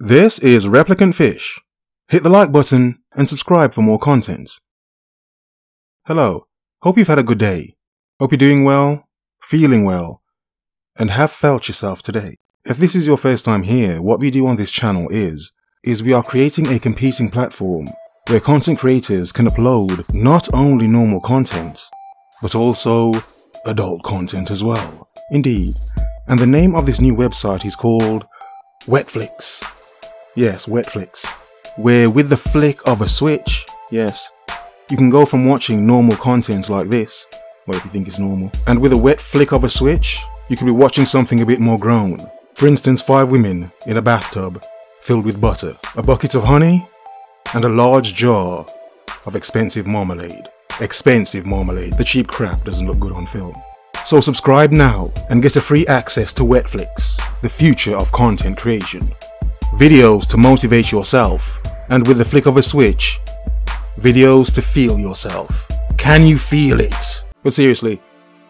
This is ReplicantFish. Hit the like button and subscribe for more content. Hello, hope you've had a good day. Hope you're doing well, feeling well, and have felt yourself today. If this is your first time here, what we do on this channel is we are creating a competing platform where content creators can upload not only normal content, but also adult content as well. Indeed. And the name of this new website is called Wetflix. Yes, Wetflix. Where with the flick of a switch, yes, you can go from watching normal content like this, well, if you think it's normal, and with a wet flick of a switch, you could be watching something a bit more grown. For instance, 5 women in a bathtub filled with butter, a bucket of honey, and a large jar of expensive marmalade. Expensive marmalade. The cheap crap doesn't look good on film. So subscribe now and get a free access to Wetflix, the future of content creation. Videos to motivate yourself, and with the flick of a switch, videos to feel yourself. Can you feel it? But seriously,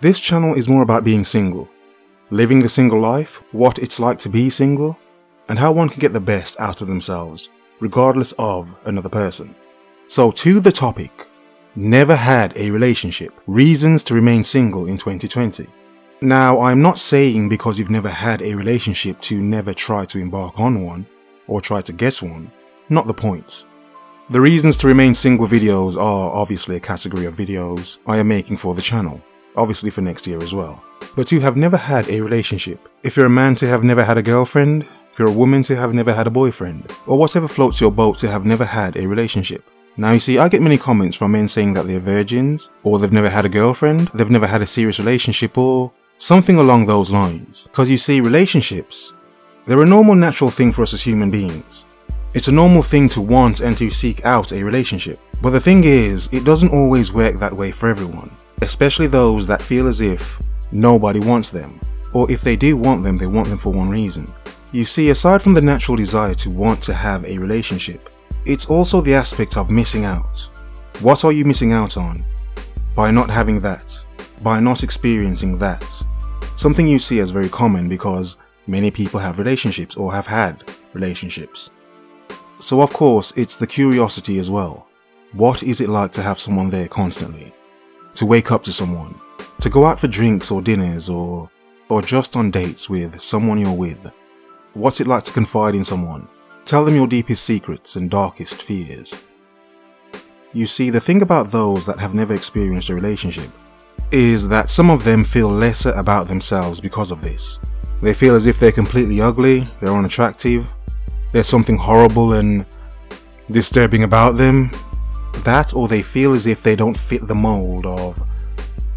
this channel is more about being single, living the single life, what it's like to be single, and how one can get the best out of themselves, regardless of another person. So to the topic, never had a relationship, reasons to remain single in 2020. Now, I'm not saying because you've never had a relationship to never try to embark on one, or try to get one. Not the point. The reasons to remain single videos are obviously a category of videos I am making for the channel, obviously for next year as well. But to have never had a relationship, if you're a man to have never had a girlfriend, if you're a woman to have never had a boyfriend, or whatever floats your boat to have never had a relationship. Now you see, I get many comments from men saying that they're virgins, or they've never had a girlfriend, they've never had a serious relationship, or something along those lines. Because you see, relationships, they're a normal natural thing for us as human beings. It's a normal thing to want and to seek out a relationship. But the thing is, it doesn't always work that way for everyone. Especially those that feel as if nobody wants them. Or if they do want them, they want them for one reason. You see, aside from the natural desire to want to have a relationship, it's also the aspect of missing out. What are you missing out on by not having that? By not experiencing that? Something you see as very common because many people have relationships or have had relationships. So of course, it's the curiosity as well. What is it like to have someone there constantly? To wake up to someone? To go out for drinks or dinners or just on dates with someone you're with? What's it like to confide in someone? Tell them your deepest secrets and darkest fears. You see, the thing about those that have never experienced a relationship is that some of them feel lesser about themselves because of this. They feel as if they're completely ugly, they're unattractive, there's something horrible and disturbing about them. That, or they feel as if they don't fit the mold of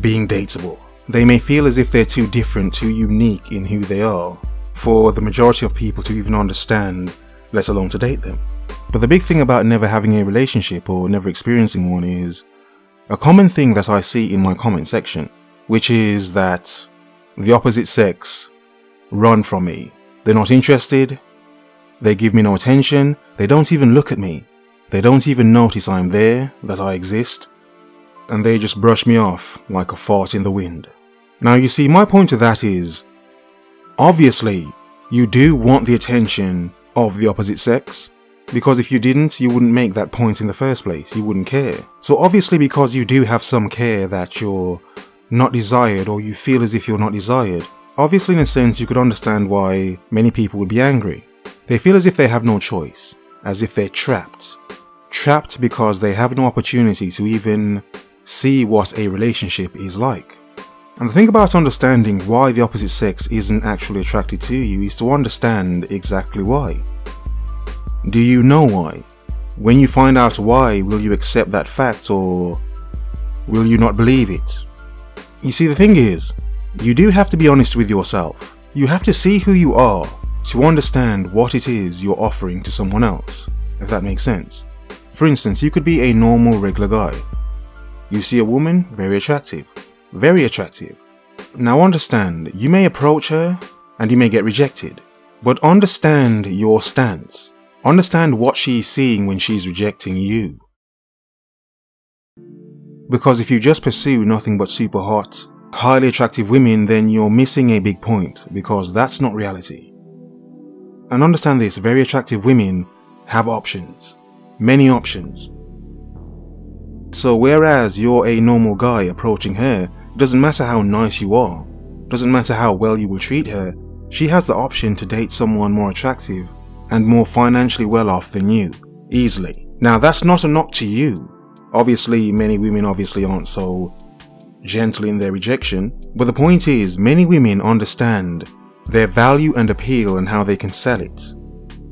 being dateable. They may feel as if they're too different, too unique in who they are for the majority of people to even understand, let alone to date them. But the big thing about never having a relationship or never experiencing one is a common thing that I see in my comment section, which is that the opposite sex run from me. They're not interested, they give me no attention, they don't even look at me, they don't even notice I'm there, that I exist, and they just brush me off like a fart in the wind. Now you see, my point to that is, obviously, you do want the attention of the opposite sex, because if you didn't, you wouldn't make that point in the first place, you wouldn't care. So obviously, because you do have some care that you're not desired or you feel as if you're not desired, obviously in a sense you could understand why many people would be angry. They feel as if they have no choice, as if they're trapped. Trapped because they have no opportunity to even see what a relationship is like. And the thing about understanding why the opposite sex isn't actually attracted to you is to understand exactly why. Do you know why? When you find out why, will you accept that fact or will you not believe it? You see, the thing is, you do have to be honest with yourself. You have to see who you are to understand what it is you're offering to someone else, if that makes sense. For instance, you could be a normal, regular guy. You see a woman, very attractive. Very attractive. Now understand, you may approach her and you may get rejected, but understand your stance. Understand what she's seeing when she's rejecting you. Because if you just pursue nothing but super hot, highly attractive women, then you're missing a big point, because that's not reality. And understand this, very attractive women have options. Many options. So whereas you're a normal guy approaching her, doesn't matter how nice you are, doesn't matter how well you will treat her, she has the option to date someone more attractive and more financially well off than you, easily. Now that's not a knock to you. Obviously, many women aren't so gentle in their rejection, but the point is, many women understand their value and appeal and how they can sell it,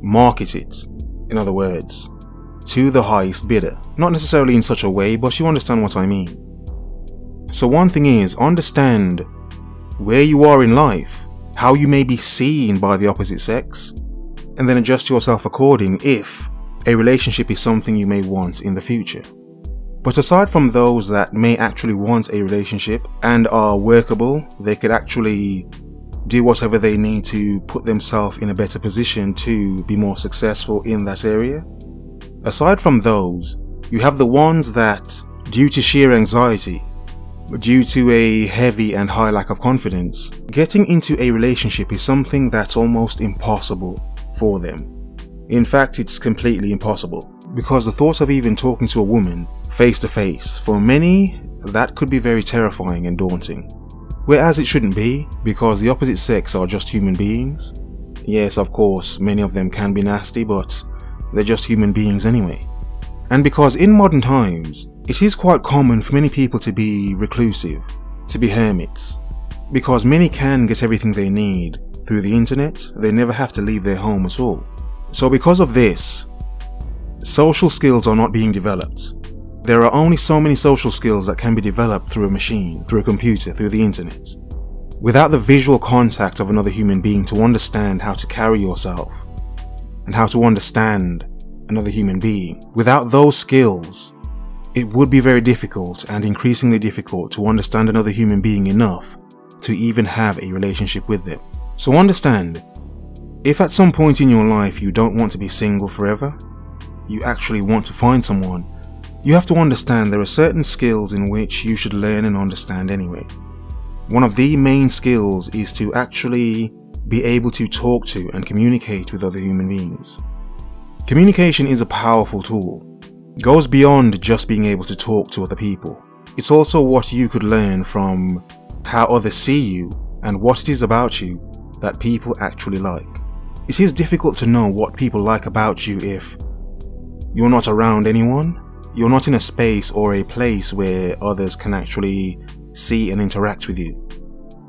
market it, in other words, to the highest bidder. Not necessarily in such a way, but you understand what I mean. So one thing is, understand where you are in life, how you may be seen by the opposite sex, and then adjust yourself according if a relationship is something you may want in the future. But aside from those that may actually want a relationship and are workable, they could actually do whatever they need to put themselves in a better position to be more successful in that area. Aside from those, you have the ones that, due to sheer anxiety, due to a heavy and high lack of confidence, getting into a relationship is something that's almost impossible for them. In fact, it's completely impossible, because the thought of even talking to a woman face to face, for many, that could be very terrifying and daunting. Whereas it shouldn't be, because the opposite sex are just human beings. Yes, of course, many of them can be nasty, but they're just human beings anyway. And because in modern times, it is quite common for many people to be reclusive, to be hermits. Because many can get everything they need through the internet, they never have to leave their home at all. So because of this, social skills are not being developed. There are only so many social skills that can be developed through a machine, through a computer, through the internet. Without the visual contact of another human being to understand how to carry yourself and how to understand another human being, without those skills, it would be very difficult and increasingly difficult to understand another human being enough to even have a relationship with them. So understand, if at some point in your life you don't want to be single forever, you actually want to find someone, you have to understand there are certain skills in which you should learn and understand anyway. One of the main skills is to actually be able to talk to and communicate with other human beings. Communication is a powerful tool. It goes beyond just being able to talk to other people. It's also what you could learn from how others see you and what it is about you that people actually like. It is difficult to know what people like about you if you're not around anyone. You're not in a space or a place where others can actually see and interact with you.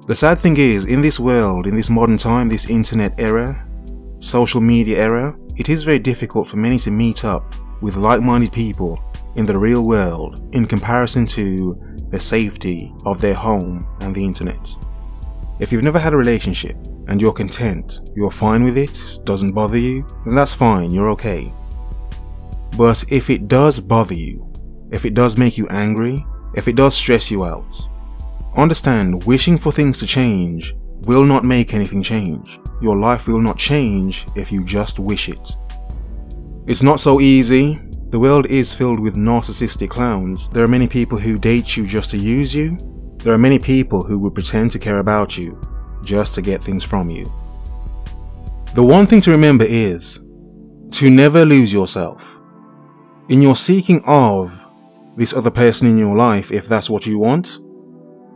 The sad thing is, in this world, in this modern time, this internet era, social media era, it is very difficult for many to meet up with like-minded people in the real world in comparison to the safety of their home and the internet. If you've never had a relationship and you're content, you're fine with it, doesn't bother you, then that's fine, you're okay. But if it does bother you, if it does make you angry, if it does stress you out, understand, wishing for things to change will not make anything change. Your life will not change if you just wish it. It's not so easy. The world is filled with narcissistic clowns. There are many people who date you just to use you. There are many people who would pretend to care about you just to get things from you. The one thing to remember is to never lose yourself. In your seeking of this other person in your life, if that's what you want,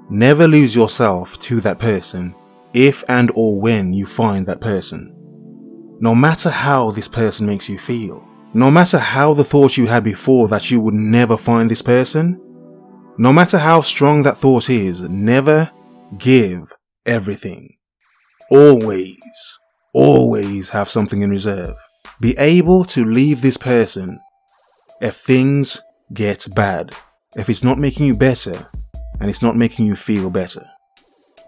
never lose yourself to that person if and or when you find that person. No matter how this person makes you feel, no matter how the thought you had before that you would never find this person, no matter how strong that thought is, never give everything. Always have something in reserve. Be able to leave this person if things get bad, if it's not making you better and it's not making you feel better.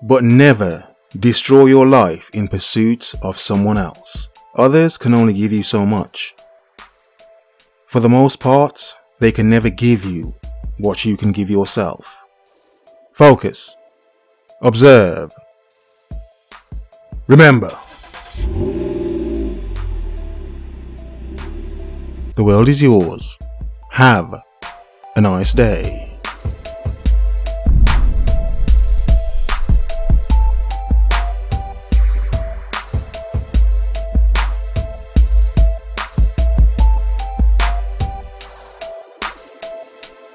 But never destroy your life in pursuit of someone else. Others can only give you so much. For the most part, they can never give you what you can give yourself. Focus. Observe. Remember. The world is yours. Have a nice day.